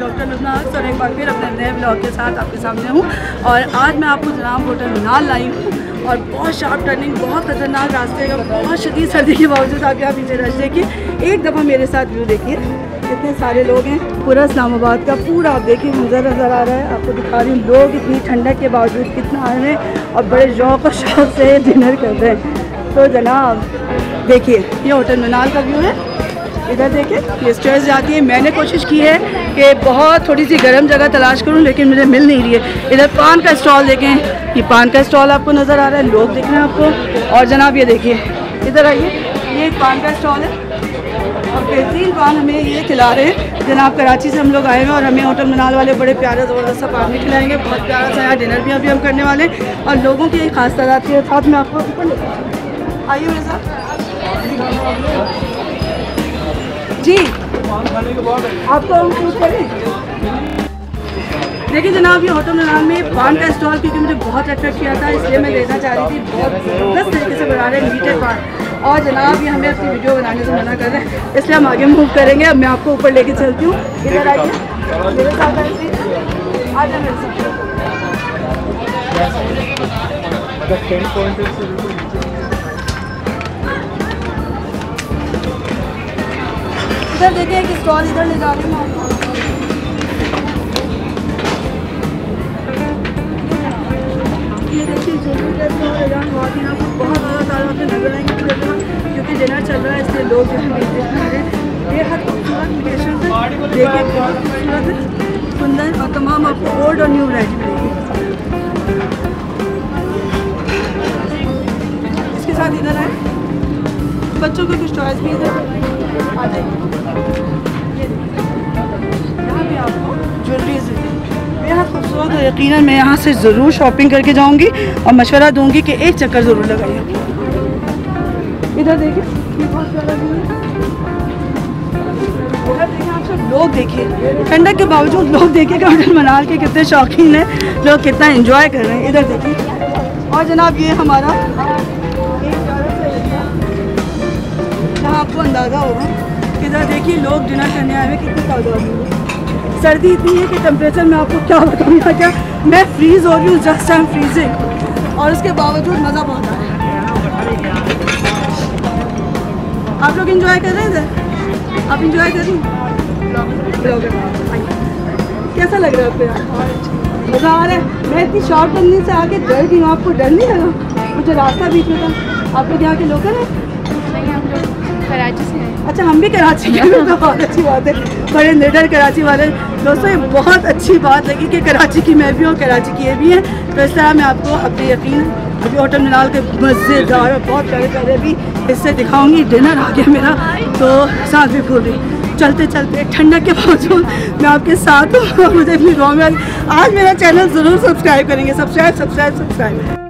Doctor Lubna अक्स और एक बार फिर अपने नए ब्लॉग के साथ आपके सामने हूँ। और आज मैं आपको जनाब होटल मीनाल लाई हूँ और बहुत शार्प टर्निंग, बहुत खतरनाक रास्ते का, बहुत शदीद सर्दी के बावजूद आप यहाँ पीछे रश देखिए। एक दफ़ा मेरे साथ व्यू देखिए, कितने सारे लोग हैं। पूरा इस्लामाबाद का पूरा आप देखिए मंजर नज़र आ रहा है। आपको दिखा रही हूँ लोग इतनी ठंडक के बावजूद कितना आए हैं और बड़े शौक़ और शौक़ से डिनर कर रहे हैं। तो जनाब देखिए ये होटल मीनाल का व्यू है। इधर देखिए ये स्टेयर्स जाती है। मैंने कोशिश की है कि बहुत थोड़ी सी गर्म जगह तलाश करूं लेकिन मुझे मिल नहीं रही है। इधर पान का स्टॉल देखें, ये पान का स्टॉल आपको नज़र आ रहा है, लोग दिख रहे हैं आपको। और जनाब ये देखिए इधर आइए, ये एक पान का स्टॉल है और बेहतरीन पान हमें ये खिला रहे हैं। जनाब कराची से हम लोग आए हैं और हमें होटल मीनाल वाले बड़े प्यारा ज़बरदस्त सा पान भी खिलाएँगे। बहुत प्यारा सा यहाँ डिनर भी अभी हम करने वाले हैं और लोगों की एक खास तादाद के साथ में आपको आइए मेरे साथ जी। आपको हम शूट करें। देखिए जनाब ये होटल मीनाल में पान का स्टॉल क्योंकि मुझे बहुत अट्रैक्ट किया था इसलिए मैं लेना चाह रही थी। बहुत ज़बरदस्त तरीके से बना रहे हैं मीठे पान। और जनाब ये हमें अपनी वीडियो बनाने से मना कर रहे हैं इसलिए हम आगे मूव करेंगे। अब मैं आपको ऊपर लेके चलती हूँ। इधर आइए मेरे साथ, आ जाए मेरे साथ। इधर देखिए कि स्टॉल इधर ले जा रही हूँ आपको। ये देखिए बहुत ज़्यादा तादाद में नजर आएंगे क्योंकि डिनर चल रहा है इसलिए लोग जो है ये हर खूबसूरत लोकेशन से देखिए, बहुत खूबसूरत है, सुंदर और तमाम आपको ओल्ड और न्यू वैरायटी मिलेगी। इसके साथ इधर आए बच्चों के कुछ टॉयज भी इधर आ जाएंगे। यहाँ भी आपको ज्वेलरीज बेहद खूबसूरत है। यकीनन मैं यहाँ से ज़रूर शॉपिंग करके जाऊँगी और मशवरा दूँगी कि एक चक्कर ज़रूर लगाइए। इधर देखिए ये बहुत प्यारा व्यू है। उधर देखिए आप सब लोग देखिए, ठंडक के बावजूद लोग देखिए कि होटल मीनाल के कितने शौकीन हैं, लोग कितना एंजॉय कर रहे हैं। इधर देखिए और जनाब ये हमारा जहाँ आपको अंदाज़ा होगा। इधर देखिए लोग डिनर करने आए हुए कितनी तादाद में। सर्दी इतनी है कि टेम्परेचर मैं आपको क्या बताऊँ, क्या मैं फ्रीज़ हो रही हूँ, जस्ट आई एम फ्रीजिंग और उसके बावजूद मज़ा बहुत आ रहा है। आप लोग एंजॉय कर रहे हैं इधर, आप एंजॉय कर रही हैं। कैसा लग रहा है आपको यार? मज़ा आ रहा है। मैं इतनी शॉर्ट करने से आके डर गई हूँ, आपको डर नहीं लगा? मुझे रास्ता बीच में था। आप लोग यहाँ के लोकल हैं? कराची से है। अच्छा हम भी कराची के हैं, तो बहुत अच्छी बात है, बड़े निडर कराची वाले दोस्तों। ये बहुत अच्छी बात लगी कि कराची की मैं भी हूँ, कराची की ये भी है। तो इस तरह मैं आपको अपने यकीन अभी होटल मीनाल के मज़ेदार और बहुत प्यारे प्यारे भी इससे दिखाऊंगी। डिनर आ गया मेरा तो साथ भी भूल रही। चलते चलते ठंडक के बावजूद मैं आपके साथ हूँ। मुझे अपनी दुआ में आज मेरा चैनल ज़रूर सब्सक्राइब करेंगे। सब्सक्राइब।